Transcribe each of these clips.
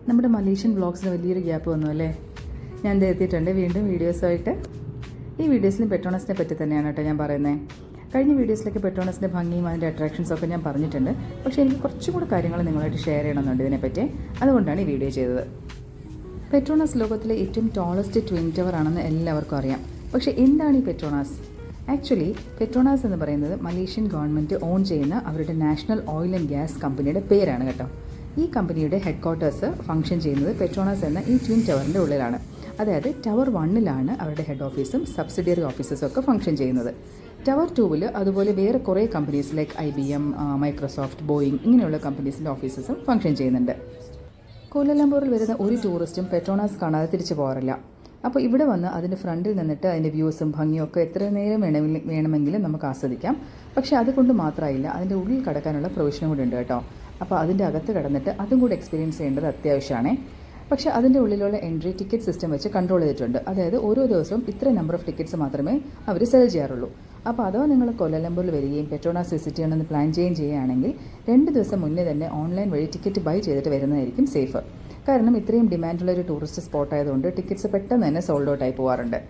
നമ്മുടെ മലേഷ്യൻ വ്ളോഗ്സിന് വലിയൊരു ഗ്യാപ്പ് വന്നു അല്ലേ. ഞാൻ എത്തിയിട്ടുണ്ട് വീണ്ടും വീഡിയോസായിട്ട്. ഈ വീഡിയോസിന് പെട്രോണസിനെ പറ്റി തന്നെയാണ് കേട്ടോ ഞാൻ പറയുന്നത്. കഴിഞ്ഞ വീഡിയോസിലൊക്കെ പെട്രോണസിൻ്റെ ഭംഗിയും അതിൻ്റെ അട്രാക്ഷൻസൊക്കെ ഞാൻ പറഞ്ഞിട്ടുണ്ട്. പക്ഷേ എനിക്ക് കുറച്ചും കൂടെ കാര്യങ്ങൾ നിങ്ങളായിട്ട് ഷെയർ ചെയ്യണമെന്നുണ്ട് ഇതിനെപ്പറ്റി. അതുകൊണ്ടാണ് ഈ വീഡിയോ ചെയ്തത്. പെട്രോണസ് ലോകത്തിലെ ഏറ്റവും ടോളസ്റ്റ് ട്വിൻ ടവർ ആണെന്ന് എല്ലാവർക്കും അറിയാം. പക്ഷേ എന്താണ് ഈ പെട്രോണസ്? ആക്ച്വലി പെട്രോണസ് എന്ന് പറയുന്നത് മലേഷ്യൻ ഗവൺമെൻറ് ഓൺ ചെയ്യുന്ന അവരുടെ നാഷണൽ ഓയിൽ ആൻഡ് ഗ്യാസ് കമ്പനിയുടെ പേരാണ് കേട്ടോ. ഈ കമ്പനിയുടെ ഹെഡ് ക്വാർട്ടേഴ്സ് ഫംഗ്ഷൻ ചെയ്യുന്നത് പെട്രോണസ് എന്ന ഈ ട്വിൻ ടവറിൻ്റെ ഉള്ളിലാണ്. അതായത് ടവർ 1 അവരുടെ ഹെഡ് ഓഫീസും സബ്സിഡിയറി ഓഫീസസും ഒക്കെ ഫംഗ്ഷൻ ചെയ്യുന്നത്. ടവർ 2 അതുപോലെ വേറെ കുറേ companies like IBM, Microsoft, Boeing ഇങ്ങനെയുള്ള കമ്പനീസിൻ്റെ ഓഫീസസും ഫംഗ്ഷൻ ചെയ്യുന്നുണ്ട്. കോലാലംപൂരിൽ വരുന്ന ഒരു ടൂറിസ്റ്റും പെട്രോണസ് കാണാതെ തിരിച്ചു പോകാറില്ല. അപ്പോൾ ഇവിടെ വന്ന് അതിൻ്റെ ഫ്രണ്ടിൽ നിന്നിട്ട് അതിൻ്റെ വ്യൂസും ഭംഗിയും ഒക്കെ എത്ര നേരം വേണമെങ്കിലും നമുക്ക് ആസ്വദിക്കാം. പക്ഷേ അതുകൊണ്ട് മാത്രമായില്ല, അതിൻ്റെ ഉള്ളിൽ കടക്കാനുള്ള പ്രൊവിഷനും കൂടി ഉണ്ട് കേട്ടോ. അപ്പോൾ അതിൻ്റെ അകത്ത് കടന്നിട്ട് അതും കൂടി എക്സ്പീരിയൻസ് ചെയ്യേണ്ടത് അത്യാവശ്യമാണ്. പക്ഷേ അതിൻ്റെ ഉള്ളിലുള്ള എൻട്രി ടിക്കറ്റ് സിസ്റ്റം വെച്ച് കൺട്രോൾ ചെയ്തിട്ടുണ്ട്. അതായത് ഓരോ ദിവസവും ഇത്ര നമ്പർ ഓഫ് ടിക്കറ്റ്സ് മാത്രമേ അവർ സെൽ ചെയ്യാറുള്ളൂ. അപ്പോൾ അഥവാ നിങ്ങൾ കോലാലംപൂരിൽ വരികയും പെട്രോണസ് വിസിറ്റ് ചെയ്യണമെന്ന് പ്ലാൻ ചെയ്യുകയാണെങ്കിൽ 2 ദിവസം മുന്നേ തന്നെ ഓൺലൈൻ വഴി ടിക്കറ്റ് ബൈ ചെയ്തിട്ട് വരുന്നതായിരിക്കും സേഫ്. കാരണം ഇത്രയും ഡിമാൻഡുള്ള ഒരു ടൂറിസ്റ്റ് സ്പോട്ട് ആയതുകൊണ്ട് ടിക്കറ്റ്സ് പെട്ടെന്ന് തന്നെ സോൾഡ് ഔട്ട് ആയി പോകാറുണ്ട്.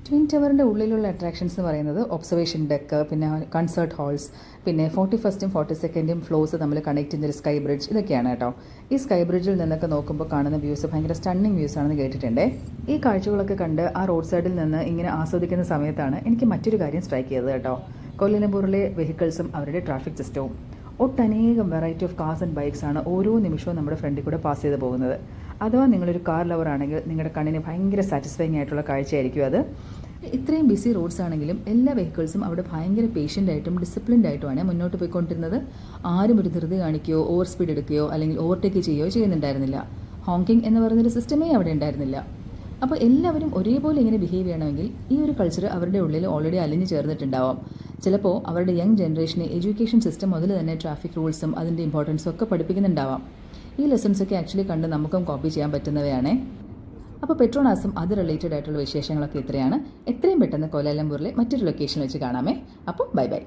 ട്വിൻ ടവറിൻ്റെ ഉള്ളിലുള്ള അട്രാക്ഷൻസ് എന്ന് പറയുന്നത് ഒബ്സർവേഷൻ ഡെക്ക്, പിന്നെ കൺസേർട്ട് ഹാൾസ്, പിന്നെ 41st 42nd ഫ്ലോർസ് തമ്മിൽ കണക്ട് ചെയ്യുന്നൊരു സ്കൈ ബ്രിഡ്ജ്, ഇതൊക്കെയാണ് കേട്ടോ. ഈ സ്കൈ ബ്രിഡ്ജിൽ നിന്നൊക്കെ നോക്കുമ്പോൾ കാണുന്ന വ്യൂസ് ഭയങ്കര സ്റ്റണ്ണിങ് വ്യൂസ് ആണെന്ന് കേട്ടിട്ടുണ്ട്. ഈ കാഴ്ചകളൊക്കെ കണ്ട് ആ റോഡ് സൈഡിൽ നിന്ന് ഇങ്ങനെ ആസ്വദിക്കുന്ന സമയത്താണ് എനിക്ക് മറ്റൊരു കാര്യം സ്ട്രൈക്ക് ചെയ്തത് കേട്ടോ. കോലാലംപൂരിലെ വെഹിക്കിൾസും അവരുടെ ട്രാഫിക് സിസ്റ്റവും. ഒട്ടനേകം variety of cars and bikes ആണ് ഓരോ നിമിഷവും നമ്മുടെ ഫ്രണ്ടിൽ കൂടെ പാസ് ചെയ്ത് പോകുന്നത്. അഥവാ നിങ്ങളൊരു കാർ ലവർ ആണെങ്കിൽ നിങ്ങളുടെ കണ്ണിന് ഭയങ്കര സാറ്റിസ്ഫൈങ് ആയിട്ടുള്ള കാഴ്ചയായിരിക്കും അത്. ഇത്രയും ബിസി റോഡ്സ് ആണെങ്കിലും എല്ലാ വെഹിക്കിൾസും അവിടെ ഭയങ്കര പേഷ്യൻ്റ് ആയിട്ടും ഡിസിപ്ലിൻഡ് ആയിട്ടുമാണ് മുന്നോട്ട് പോയിക്കൊണ്ടിരുന്നത്. ആരും ഒരു ധൃതി കാണിക്കുകയോ ഓവർ സ്പീഡ് എടുക്കുകയോ അല്ലെങ്കിൽ ഓവർടേക്ക് ചെയ്യുകയോ ചെയ്യുന്നുണ്ടായിരുന്നില്ല. ഹോങ്കിങ് എന്ന് പറയുന്നൊരു സിസ്റ്റമേ അവിടെ ഉണ്ടായിരുന്നില്ല. അപ്പോൾ എല്ലാവരും ഒരേപോലെ ഇങ്ങനെ ബിഹേവ് ചെയ്യണമെങ്കിൽ ഈ ഒരു കൾച്ചർ അവരുടെ ഉള്ളിൽ ഓൾറെഡി അലിഞ്ഞു ചേർന്നിട്ടുണ്ടാവാം. ചിലപ്പോൾ അവരുടെ യങ് ജനറേഷനെ എഡ്യൂക്കേഷൻ സിസ്റ്റം മുതൽ തന്നെ ട്രാഫിക് റൂൾസും അതിൻ്റെ ഇമ്പോർട്ടൻസും ഒക്കെ പഠിപ്പിക്കുന്നുണ്ടാവാം. ഈ ലെസൺസൊക്കെ ആക്ച്വലി കണ്ട് നമുക്കും കോപ്പി ചെയ്യാൻ പറ്റുന്നവയാണ്. അപ്പോൾ പെട്രോണസും അത് റിലേറ്റഡ് ആയിട്ടുള്ള വിശേഷങ്ങളൊക്കെ ഇത്രയാണ്. എത്രയും പെട്ടെന്ന് കോലാലംപൂരിലെ മറ്റൊരു ലൊക്കേഷൻ വെച്ച് കാണാമേ. അപ്പോൾ ബൈ ബൈ.